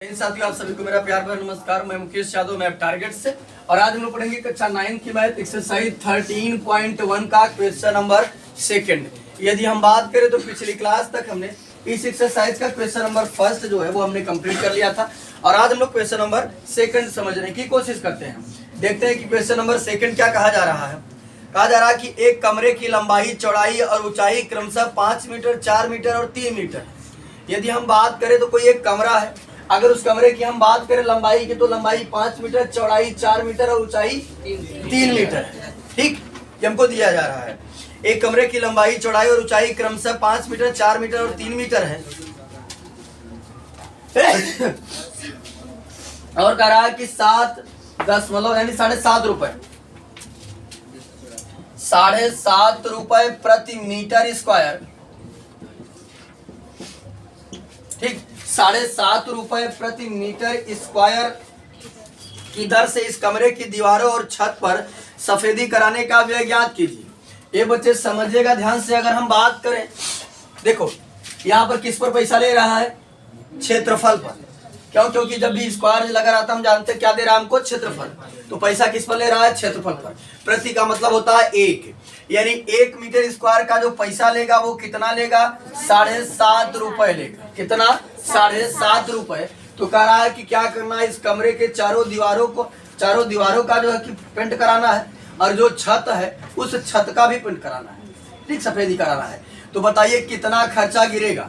साथियों, आप सभी को मेरा प्यार भरा नमस्कार। मैं मुकेश यादव, मैं टारगेट से, और आज हम लोग पढ़ेंगे कक्षा 9 की मैथ एक्सरसाइज 13.1 का क्वेश्चन नंबर सेकंड। यदि हम बात करें तो पिछली क्लास तक हमने इस एक्सरसाइज का क्वेश्चन नंबर फर्स्ट जो है वो हमने कंप्लीट कर लिया था, और आज हम लोग क्वेश्चन नंबर सेकंड समझने की कोशिश करते हैं। देखते हैं कि क्वेश्चन नंबर सेकंड क्या कहा जा रहा है। कहा जा रहा है कि एक कमरे की लंबाई, चौड़ाई और ऊंचाई क्रमशः 5 मीटर, 4 मीटर और 3 मीटर। यदि हम बात करें तो कोई एक कमरा है, अगर उस कमरे की हम बात करें लंबाई की तो लंबाई 5 मीटर, चौड़ाई 4 मीटर और ऊंचाई 3 मीटर है। ठीक, ये हमको दिया जा रहा है। एक कमरे की लंबाई, चौड़ाई और ऊंचाई क्रमशः 5 मीटर, 4 मीटर और 3 मीटर है। और कह रहा है कि 7.10 यानी 7.5 रुपए, 7.5 रुपए प्रति मीटर स्क्वायर। ठीक, 7.5 रुपए प्रति मीटर स्क्वायर की दर से इस कमरे की दीवारों और छत पर सफेदी कराने का व्यय ज्ञात कीजिए। ये बच्चे समझिएगा ध्यान से। अगर हम बात करें, देखो यहाँ पर किस पर पैसा ले रहा है? क्षेत्रफल पर। क्यों? क्योंकि जब भी स्क्वायर लगा रहा था हम जानते क्या दे रहा है हमको? क्षेत्रफल। तो पैसा किस पर ले रहा है? क्षेत्रफल पर। प्रति का मतलब होता है 1, यानी 1 मीटर स्क्वायर का जो पैसा लेगा वो कितना लेगा? 7.5 रुपए लेगा। कितना? 7.5 रुपए। तो कह रहा है कि क्या करना है, इस कमरे के चारों दीवारों का जो है कि पेंट कराना है, और जो छत है उस छत का भी पेंट कराना है। ठीक, सफेदी कराना है। तो बताइए कितना खर्चा गिरेगा?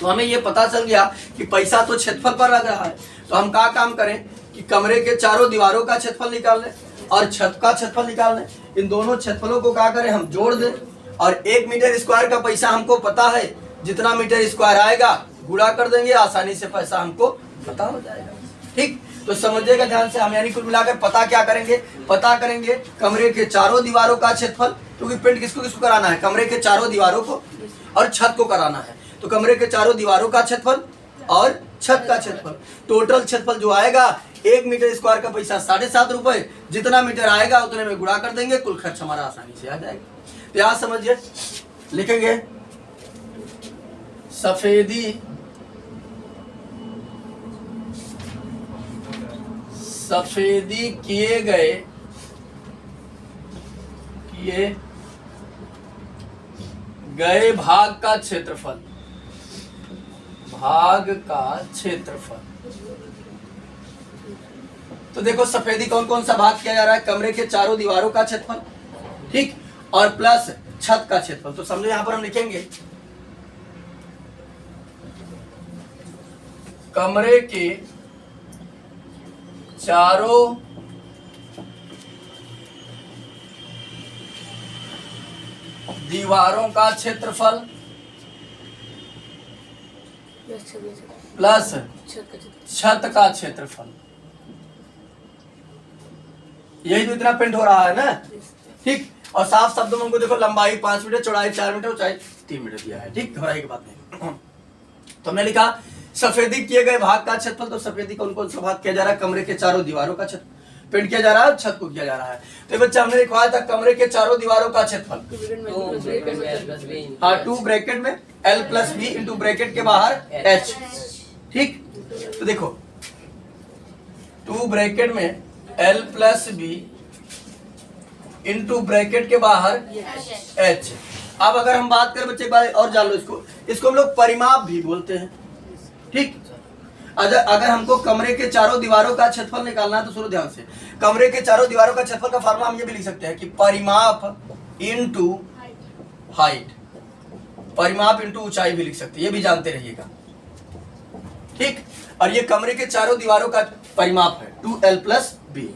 तो हमें ये पता चल गया कि पैसा तो क्षेत्रफल पर लग रहा है। तो हम क्या काम करें कि कमरे के चारों दीवारों का क्षेत्रफल निकाल लें और छत का क्षेत्रफल निकाल लें। इन दोनों क्षेत्रफलों को क्या करें, हम जोड़ दें, और 1 मीटर स्क्वायर का पैसा हमको पता है, जितना मीटर स्क्वायर आएगा गुणा कर देंगे, आसानी से पैसा हमको पता हो जाएगा। ठीक, तो समझिएगा ध्यान से। हम यानी कुल मिलाकर पता क्या करेंगे? पता करेंगे कमरे के चारों दीवारों का क्षेत्रफल, क्योंकि पेंट किसको किसको कराना है? कमरे के चारों दीवारों को और छत को कराना है। तो कमरे के चारों दीवारों का क्षेत्रफल और छत का क्षेत्रफल, टोटल क्षेत्रफल जो आएगा 1 मीटर स्क्वायर का पैसा 7.5 रुपए, जितना मीटर आएगा उतने में गुणा कर देंगे, कुल खर्च हमारा आसानी से आ जाएगा। तो यहाँ समझिए, लिखेंगे सफेदी किए गए भाग का क्षेत्रफल, तो देखो सफेदी कौन कौन सा भाग किया जा रहा है? कमरे के चारों दीवारों का क्षेत्रफल, ठीक, और प्लस छत का क्षेत्रफल। तो समझो यहां पर हम लिखेंगे कमरे के चारों दीवारों का क्षेत्रफल प्लस छत का क्षेत्रफल। यही तो इतना पेंट हो रहा है ना। ठीक, और साफ शब्दों में हमको देखो लंबाई 5 मीटर, चौड़ाई 4 मीटर, ऊंचाई 3 मीटर दिया है। ठीक, घबराने की बात नहीं। तो हमने लिखा सफेदी किए गए भाग का क्षेत्रफल। तो सफेदी कौन कौन सा भाग किया जा रहा है? कमरे के चारों दीवारों का क्षेत्र पेंट किया जा रहा है, छत को किया जा रहा है। तो बच्चा हमने लिखवाया था कमरे के चारों दीवारों का क्षेत्रफल, हाँ, 2 ब्रैकेट में L plus B into bracket के बाहर H। ठीक, तो देखो 2 ब्रैकेट में L plus B into bracket के बाहर H। अब अगर हम बात करें बच्चे, एक बार और जान लो, इसको हम लोग परिमाप भी बोलते हैं। ठीक, अगर हमको कमरे के चारों दीवारों का क्षेत्रफल निकालना है तो सुनो ध्यान से। कमरे के चारों दीवारों का क्षेत्रफल का फार्मूला हम ये भी लिख सकते हैं कि परिमाप इनटू हाइट, परिमाप इनटू ऊंचाई भी लिख सकते हैं, ये भी जानते रहिएगा। ठीक, और ये कमरे के चारों दीवारों का परिमाप है 2L प्लस B।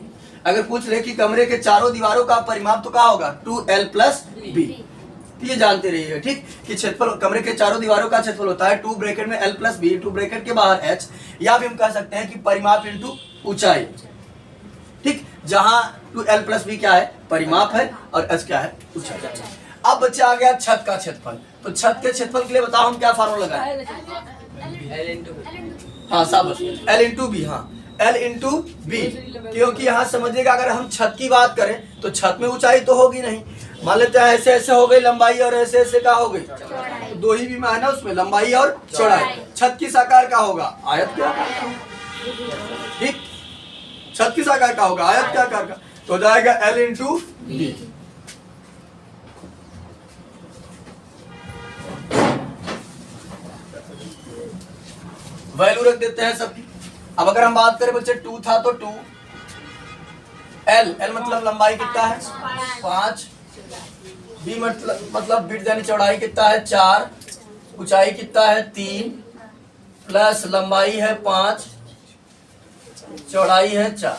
अगर पूछ रहे कि कमरे के चारों दीवारों का परिमाप तो क्या होगा? 2L plus B। ये जानते रहिएगा। ठीक, कि क्षेत्रफल कमरे के चारों दीवारों का क्षेत्रफल होता है 2 ब्रैकेट में L plus B into bracket के बाहर H, या भी हम कह सकते हैं कि परिमाप इंटू ऊंचाई। ठीक, जहां 2L प्लस B क्या है? परिमाप है, और H क्या है? ऊंचाई। अब बच्चे आ गया छत का क्षेत्रफल। तो छत के क्षेत्रफल के लिए बताओ हम क्या फार्मूला लगाएं? हाँ, शाबाश, L इंटू B। हाँ, L इंटू B, क्योंकि यहाँ समझिएगा अगर हम छत की बात करें तो छत में ऊंचाई तो होगी नहीं। मान लेते हैं ऐसे ऐसे हो गई लंबाई और ऐसे ऐसे का हो गई दो ही बीमा है ना उसमें, लंबाई और चौड़ाई। छत किस आकार का होगा? आयत के आकार का। ठीक, छत किस आकार का होगा? आयत के आकार का। तो हो जाएगा L इंटू बी। वैल्यू रख देते हैं सबकी। अब अगर हम बात करें बच्चे 2 था तो 2, L मतलब लंबाई कितना है? 5, B मतलब बिट्स यानी चौड़ाई कितना है? 4, ऊंचाई कितना है? 3, प्लस लंबाई है 5, चौड़ाई है 4।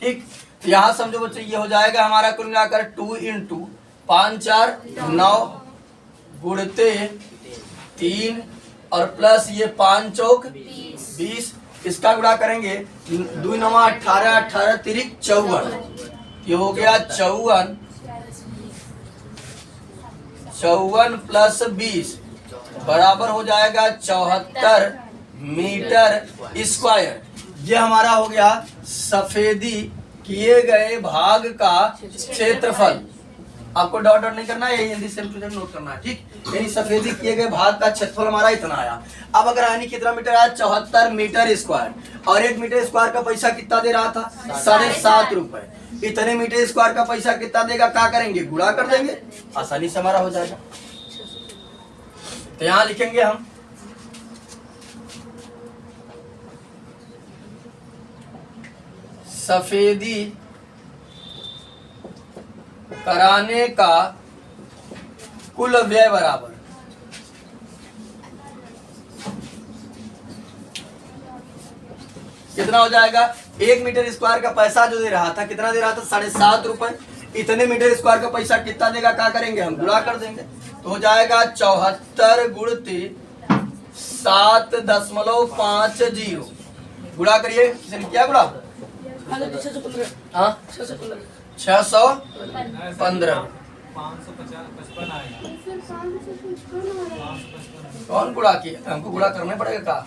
ठीक, तो यहाँ समझो बच्चे ये हो जाएगा हमारा कुल मिलाकर 2 इंटू 5 4 9 गुणते 3 और प्लस ये 5 चौक 20, इसका गुणा करेंगे 2 9 18, 18 तिरिक 54, ये हो गया 54 प्लस 20 बराबर हो जाएगा 74 मीटर स्क्वायर। ये हमारा हो गया सफेदी किए गए भाग का क्षेत्रफल। आपको डॉट नहीं करना है, यही जल्दी से नोट करना है। ठीक, यानी सफेदी किए गए भाग का क्षेत्रफल हमारा इतना आया। अब अगर यानी कितना मीटर आया? 74 मीटर स्क्वायर। और 1 मीटर स्क्वायर का पैसा कितना दे रहा था? 7.5 रुपए। इतने मीटर स्क्वायर का पैसा कितना देगा? क्या करेंगे? गुणा कर देंगे, आसानी से हमारा हो जाएगा। तो यहाँ लिखेंगे हम सफेदी कराने का कुल व्यय बराबर कितना हो जाएगा? 1 मीटर स्क्वायर का पैसा जो दे रहा था, कितना दे रहा था? 7.5 रुपए। इतने मीटर स्क्वायर का पैसा कितना देगा? क्या करेंगे हम? गुणा कर देंगे। तो हो जाएगा 74 गुणित 7.50। गुणा करिए, किसने क्या गुणा? 615। कौन गुणा किया? हमको गुणा करना पड़ेगा का?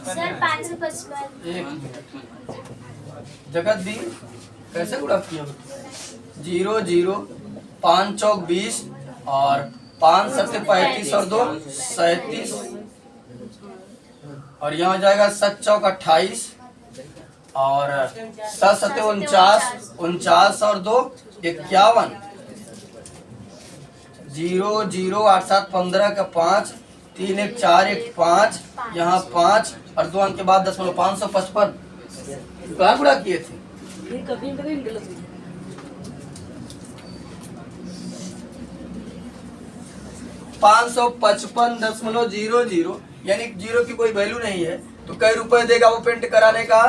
सर 555। एक जगत दी कैसे गुणा किया? 0 0 5 चौक 20 और 5 7 35 और 2 37 और यहाँ जाएगा 7 चौक 28 और 7 7 49 49 और 2 51। 0 0 8 7 15 का 5 3 1 4 1 5 यहाँ 5 और 2 अंक के बाद 555 कहाँ गुणा किए थे? 555.00 यानी 0 की कोई वैल्यू नहीं है। तो कई रुपए देगा वो पेंट कराने का?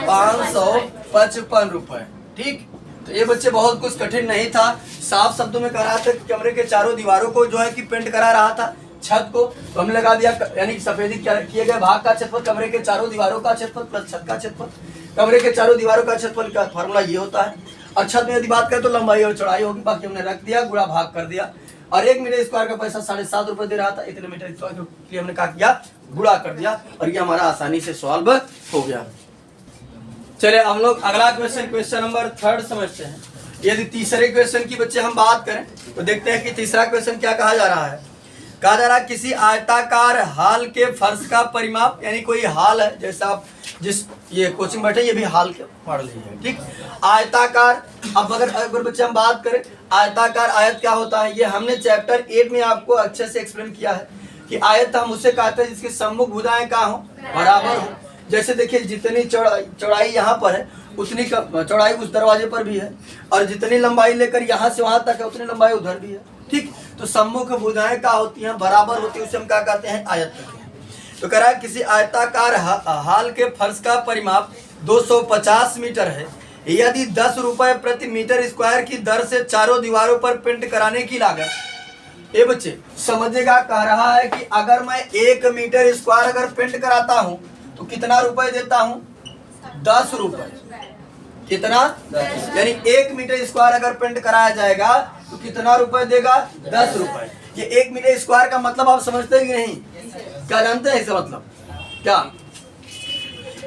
555 रुपए। ठीक, तो ये बच्चे बहुत कुछ कठिन नहीं था। साफ शब्दों में कह रहा था कि कमरे के चारों दीवारों को जो है कि पेंट करा रहा था, छत को तो हमने लगा दिया यानी सफेदी किए गए भाग का क्षेत्रफल, कमरे के चारों दीवारों का क्षेत्रफल प्लस छत का क्षेत्रफल। कमरे के चारों दीवारों का क्षेत्रफल का फॉर्मूला ये होता है। और छत में यदि बात करें तो लंबाई और चौड़ाई होगी। बाकी हमने रख दिया, गुणा भाग कर दिया। और 1 मीटर स्क्वायर का पैसा 7.5 रुपए दे रहा था, इतने मीटर स्क्वायर के लिए हमने क्या किया? गुणा कर दिया और ये हमारा आसानी से सॉल्व हो गया। चले हम लोग अगला क्वेश्चन नंबर 3 समझते हैं। यदि तीसरे क्वेश्चन की बच्चे हम बात करें तो देखते हैं कि तीसरा क्वेश्चन क्या कहा जा रहा है। कहा जा रहा है किसी आयताकार हॉल के फर्श का परिमाप, यानी कोई हॉल है, जैसा आप जिस ये कोचिंग बैठे ये भी हॉल के मॉडल ही है। ठीक, आयताकार। अब अगर बच्चे हम बात करें आयताकार, आयत क्या होता है ये हमने चैप्टर 8 में आपको अच्छे से एक्सप्लेन किया है कि आयत हम उसे कहते हैं जिसकी सम्मुख भुजाएं क्या हो? बराबर हो। जैसे देखिए जितनी चौड़ाई यहाँ पर है उतनी चौड़ाई उस दरवाजे पर भी है और जितनी लंबाई लेकर यहाँ से वहां तक है उतनी लंबाई उधर भी है। ठीक, तो सम्मुख भुजाएं क्या होती हैं? बराबर होती है, उसे हम क्या कहते हैं? आयत कहते हैं। तो कह रहा है किसी आयताकार हॉल के फर्श का परिमाप 250 मीटर है। यदि 10 रुपए प्रति मीटर स्क्वायर की दर से चारों दीवारों पर पेंट कराने की लागत, ये बच्चे समझेगा, कह रहा है कि अगर मैं 1 मीटर स्क्वायर अगर पेंट कराता हूं तो कितना रुपए देता हूं? 10 रुपए। कितना? यानी 1 मीटर स्क्वायर अगर पेंट कराया जाएगा तो कितना रुपए देगा? 10 रुपए। ये 1 मीटर स्क्वायर का मतलब आप समझते हैं कि नहीं? क्या जानते हैं इसका मतलब क्या?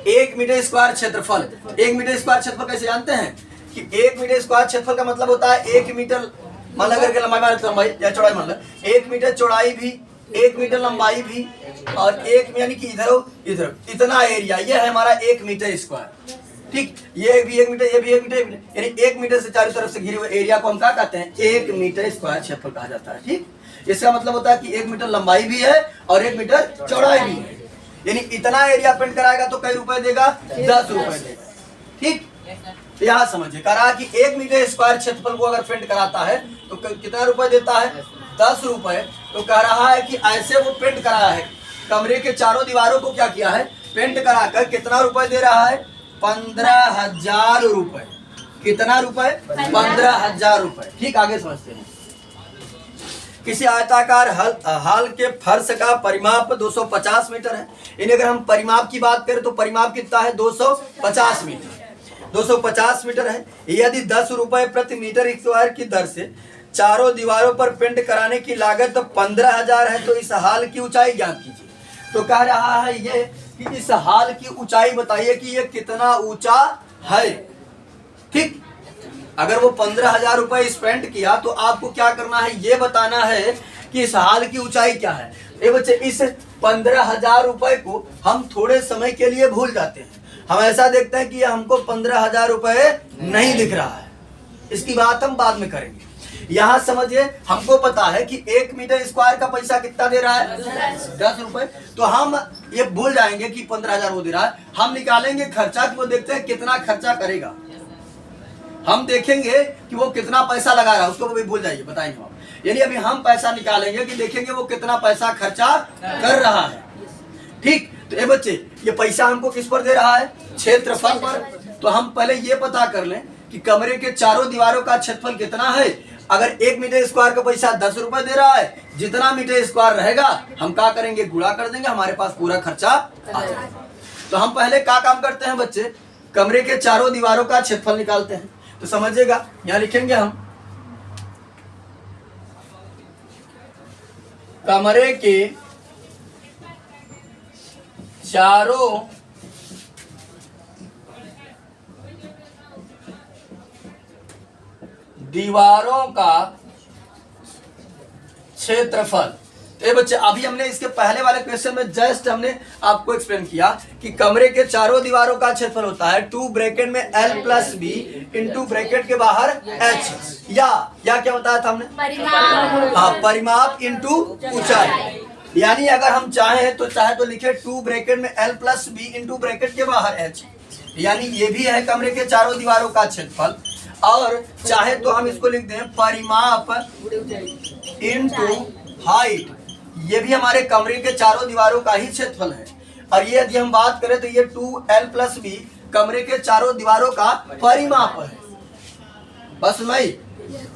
1 मीटर स्क्वायर क्षेत्रफल। 1 मीटर स्क्वायर क्षेत्रफल कैसे जानते हैं कि 1 मीटर स्क्वायर क्षेत्रफल का मतलब होता है 1 मीटर मान लो करके लंबाई या चौड़ाई मान लो 1 मीटर चौड़ाई भी 1 मीटर लंबाई भी और 1 यानी कि इधर इतना एरिया, ये है हमारा 1 मीटर स्क्वायर। ठीक, ये भी 1 मीटर, ये भी 1 मीटर, यानी 1 मीटर से चारों तरफ से घिरे हुए एरिया को हम क्या कहते हैं? 1 मीटर स्क्वायर क्षेत्रफल कहा जाता है। ठीक, इसका मतलब होता है कि 1 मीटर लंबाई भी है और 1 मीटर चौड़ाई भी है, यानी इतना एरिया पेंट कराएगा तो कई रुपए देगा? 10 रुपए देगा। ठीक, तो यहाँ समझिए, कह रहा कि 1 मीटर स्क्वायर क्षेत्रफल को अगर पेंट कराता है तो कितना रुपए देता है? 10 रुपए। तो कह रहा है कि ऐसे वो पेंट कराया है, कमरे के चारों दीवारों को क्या किया है? पेंट कराकर कितना रुपए दे रहा है? 15,000 रुपए। कितना रुपए? 15,000 रुपए। ठीक, आगे समझते हैं। किसी आयताकार हाल के फर्श का परिमाप 250 मीटर है। यानी अगर हम परिमाप की बात करें तो परिमाप कितना है? 250 मीटर। 250 मीटर है। यदि 10 रुपए प्रति मीटर स्क्वायर की दर से चारों दीवारों पर पेंट कराने की लागत 15,000 है तो इस हाल की ऊंचाई ज्ञात कीजिए। तो कह रहा है ये कि इस हाल की ऊंचाई बताइए कि ये कितना ऊंचा है। ठीक, अगर वो 15,000 रुपए स्पेंड किया तो आपको क्या करना है? ये बताना है कि इस हाल की ऊंचाई क्या है। ये बच्चे, इस 15,000 रुपए को हम थोड़े समय के लिए भूल जाते हैं। हम ऐसा देखते हैं कि ये हमको 15,000 रुपए नहीं दिख रहा है, इसकी बात हम बाद में करेंगे। यहाँ समझिए, हमको पता है कि 1 मीटर स्क्वायर का पैसा कितना दे रहा है? 10 रुपए। तो हम ये भूल जाएंगे कि 15,000 वो दे रहा है। हम निकालेंगे खर्चा, कि वो देखते हैं कितना खर्चा करेगा। हम देखेंगे कि वो कितना पैसा लगा रहा है, उसको भी भूल जाइए, बताएंगे आप। यानी अभी हम पैसा निकालेंगे कि देखेंगे वो कितना पैसा खर्चा कर रहा है। ठीक, तो ये बच्चे, ये पैसा हमको किस पर दे रहा है? क्षेत्रफल पर। तो हम पहले ये पता कर लें कि कमरे के चारों दीवारों का क्षेत्रफल कितना है। अगर 1 मीटर स्क्वायर का पैसा 10 रुपए दे रहा है, जितना मीटर स्क्वायर रहेगा हम क्या करेंगे? गुणा कर देंगे, हमारे पास पूरा खर्चा आ जाएगा। तो हम पहले क्या काम करते हैं बच्चे? कमरे के चारों दीवारों का क्षेत्रफल निकालते हैं। तो समझिएगा, यहां लिखेंगे हम कमरे के चारों दीवारों का क्षेत्रफल। तो बच्चे, अभी हमने इसके पहले वाले क्वेश्चन में जस्ट हमने आपको एक्सप्लेन किया कि कमरे के चारों दीवारों का क्षेत्रफल होता है 2 ब्रैकेट में L + B इंटू ब्रैकेट के बाहर H, या क्या बताया था हमने? हाँ, परिमाप इंटू ऊंचाई। यानी अगर हम चाहे तो लिखे 2 ब्रैकेट में L + B इंटू ब्रैकेट के बाहर H, यानी ये भी है कमरे के चारों दीवारों का क्षेत्रफल। और चाहे तो हम इसको लिख दें परिमाप इंटू हाइट, ये भी हमारे कमरे के चारों दीवारों का ही क्षेत्रफल है। और ये यदि हम बात करें तो ये 2L + B कमरे के चारों दीवारों का परिमाप है। बस भाई,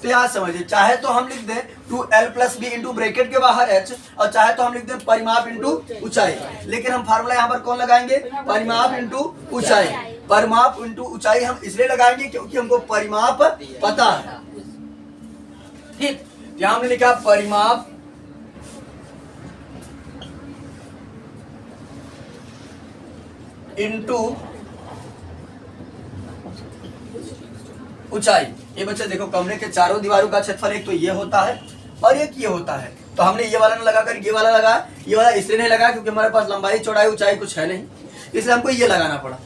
तो यहाँ समझिए, चाहे तो हम लिख दें 2L + B इंटू ब्रैकेट के बाहर H, और चाहे तो हम लिख दें परिमाप इंटू ऊंचाई। लेकिन हम फार्मूला यहाँ पर कौन लगाएंगे? परिमाप इंटू ऊंचाई। परिमाप इंटू ऊंचाई हम इसलिए लगाएंगे क्योंकि हमको परिमाप पता है। ठीक, यहाँ हमने लिखा परिमाप इंटू ऊंचाई। ये बच्चे देखो, कमरे के चारों दीवारों का क्षेत्रफल एक तो ये होता है और एक ये होता है। तो हमने ये वाला न लगाकर ये वाला लगाया। ये वाला इसलिए नहीं लगा क्योंकि हमारे पास लंबाई चौड़ाई ऊंचाई कुछ है नहीं, इसलिए हमको ये लगाना पड़ा।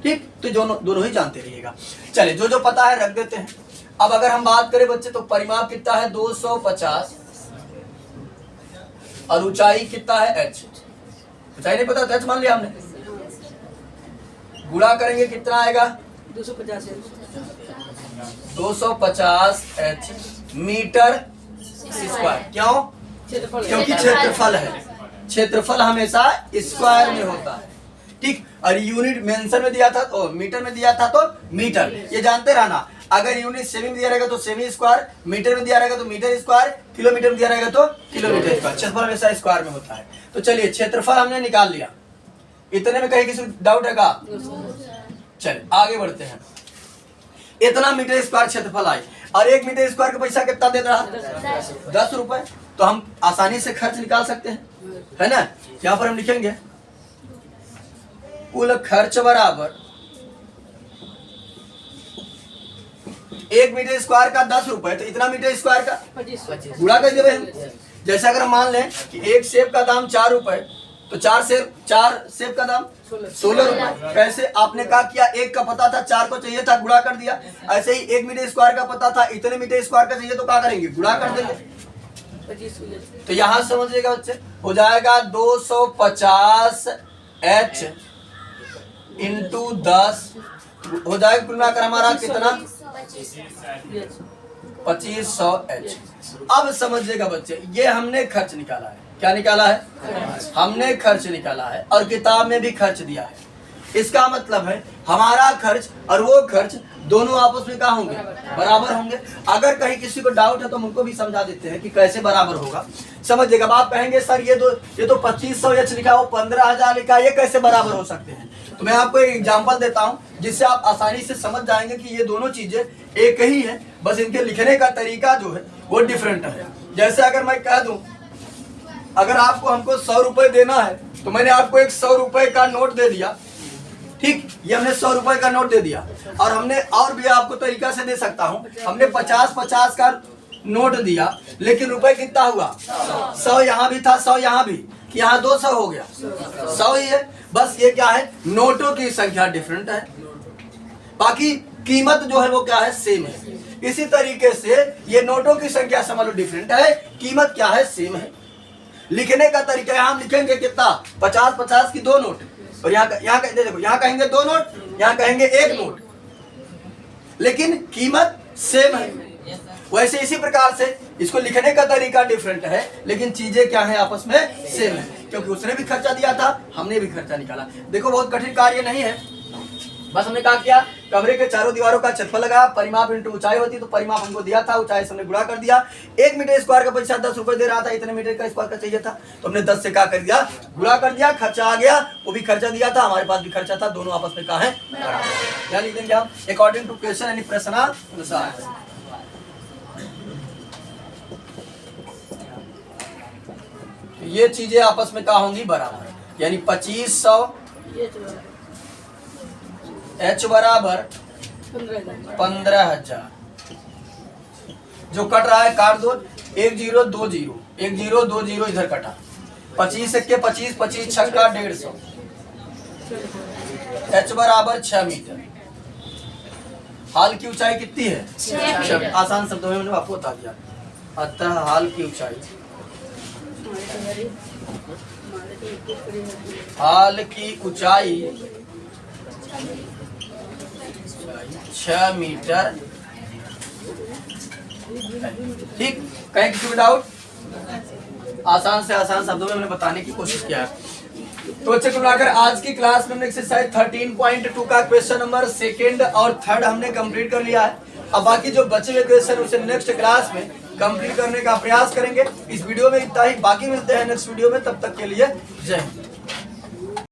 ठीक, तो दोनों ही जानते रहिएगा। चले, जो पता है रख देते हैं। अब अगर हम बात करें बच्चे तो परिमाप कितना है? 250 और ऊंचाई कितना है? H। ऊंचाई नहीं पता तो H मान लिया हमने। गुणा करेंगे कितना आएगा? 250 H मीटर स्क्वायर। क्यों? क्योंकि क्षेत्रफल है, क्षेत्रफल हमेशा स्क्वायर में होता है। ठीक, और यूनिट मेंशन में दिया था तो मीटर में दिया था तो मीटर, ये जानते रहना। अगर यूनिट सेमी में दिया रहेगा तो सेमी स्क्वायर, मीटर में दिया रहेगा तो मीटर स्क्वायर, किलोमीटर में दिया रहेगा तो किलोमीटर स्क्वायर। क्षेत्रफल हमेशा स्क्वायर में होता है। तो चलिए, क्षेत्रफल हमने निकाल लिया। इतने में कहीं किसी डाउट है का? चलिए आगे बढ़ते हैं। इतना मीटर स्क्वायर क्षेत्रफल आए और 1 मीटर स्क्वायर का पैसा कितना दे रहा? 10 रुपए। तो हम आसानी से खर्च निकाल सकते हैं, है ना। यहाँ पर हम लिखेंगे कुल खर्च बराबर 1 मीटर स्क्वायर का 10 रुपए, तो इतना मीटर स्क्वायर का 25 गुणा कर देवे हम। जैसे अगर मान लें कि एक सेब का दाम 4 रुपए, तो 4 सेब का दाम 16 रुपए। कैसे आपने क्या किया, एक का पता था 4 को चाहिए था, गुणा कर दिया। ऐसे ही 1 मीटर स्क्वायर का पता था, इतने मीटर स्क्वायर का चाहिए तो क्या करेंगे, गुणा कर देंगे। 25 हो जाता तो यहाँ समझिएगा बच्चे, हो जाएगा 250 H इंटू 10 हो जाएगा कुल मिलाकर हमारा कितना, 2500 H। अब समझिएगा बच्चे, ये हमने खर्च निकाला है। क्या निकाला है, हमने खर्च निकाला है और किताब में भी खर्च दिया है। इसका मतलब है हमारा खर्च और वो खर्च दोनों आपस में क्या होंगे, बराबर होंगे। अगर कहीं किसी को डाउट है तो हमको भी समझा देते हैं कि कैसे बराबर होगा। समझिएगा, आप कहेंगे सर ये तो 2500 H लिखा है, वो 15,000 लिखा है, ये कैसे बराबर हो सकते हैं। तो मैं आपको एक एग्जांपल देता हूं जिससे आप आसानी से समझ जाएंगे कि ये दोनों चीजें एक ही है, बस इनके लिखने का तरीका जो है वो डिफरेंट है। जैसे अगर मैं कह दूं, अगर आपको हमको 100 रुपए देना है तो मैंने आपको एक 100 रुपए का नोट दे दिया, ठीक, ये हमने 100 रुपए का नोट दे दिया। और हमने और भी आपको तरीका से दे सकता हूं, हमने 50-50 का नोट दिया, लेकिन रुपए कितना हुआ, 100 यहाँ भी था, 100 यहाँ भी, यहाँ 200 हो गया, 100 ही है। बस ये क्या है, नोटों की संख्या डिफरेंट है, बाकी कीमत जो है वो क्या है, सेम है। इसी तरीके से ये नोटों की संख्या समझ लो डिफरेंट है, कीमत क्या है, सेम है। लिखने का तरीका यहाँ हम लिखेंगे कितना, 50-50 की 2 नोट, और यहाँ देखो, यहाँ कहेंगे 2 नोट, यहाँ कहेंगे 1 नोट, लेकिन कीमत सेम है। वैसे इसी प्रकार से इसको लिखने का तरीका डिफरेंट है, लेकिन चीजें क्या है, आपस में सेम है, क्योंकि उसने भी खर्चा दिया था, हमने भी खर्चा निकाला। देखो बहुत कठिन कार्य नहीं है, बस हमने क्या किया, कमरे के चारों दीवारों का क्षेत्रफल लगा, परिमाप इंटू ऊंचाई होती, तो परिमाप हमको दिया था, ऊंचाई से हमने गुणा कर दिया। 1 मीटर स्क्वायर का पैसा 10 रुपए दे रहा था, इतने मीटर का स्क्वायर का चाहिए था, तो हमने 10 से क्या कर दिया, गुणा कर दिया। खर्चा आ गया, वो भी खर्चा दिया था, हमारे पास भी खर्चा था, दोनों आपस में क्या है, क्या लिख देंगे हम, अकॉर्डिंग टू क्वेश्चन यानी प्रश्नानुसार। ये चीजें आपस में क्या होंगी, बराबर, यानी 2500 H बराबर 15,000। जो कट रहा है काट दो, 1 0 2 0, 1 0 2 0 इधर कटा, 25 के 25, 25 छक्का 150, H बराबर 6 मीटर। हाल की ऊंचाई कितनी है, 6। आसान शब्दों में मैंने आपको बता दिया। अतः हाल की ऊंचाई, हाल की ऊंचाई 6 मीटर, ठीक। कहीं किसी को डाउट, आसान से आसान शब्दों में हमने बताने की कोशिश किया है। तो बच्चे को मिलाकर आज की क्लास में हमने एक्सरसाइज 13.2 का क्वेश्चन नंबर 2 और 3 हमने कंप्लीट कर लिया है। अब बाकी जो बचे हुए क्वेश्चन उसे नेक्स्ट क्लास में कंप्लीट करने का प्रयास करेंगे। इस वीडियो में इतना ही, बाकी मिलते हैं नेक्स्ट वीडियो में, तब तक के लिए जय हिंद।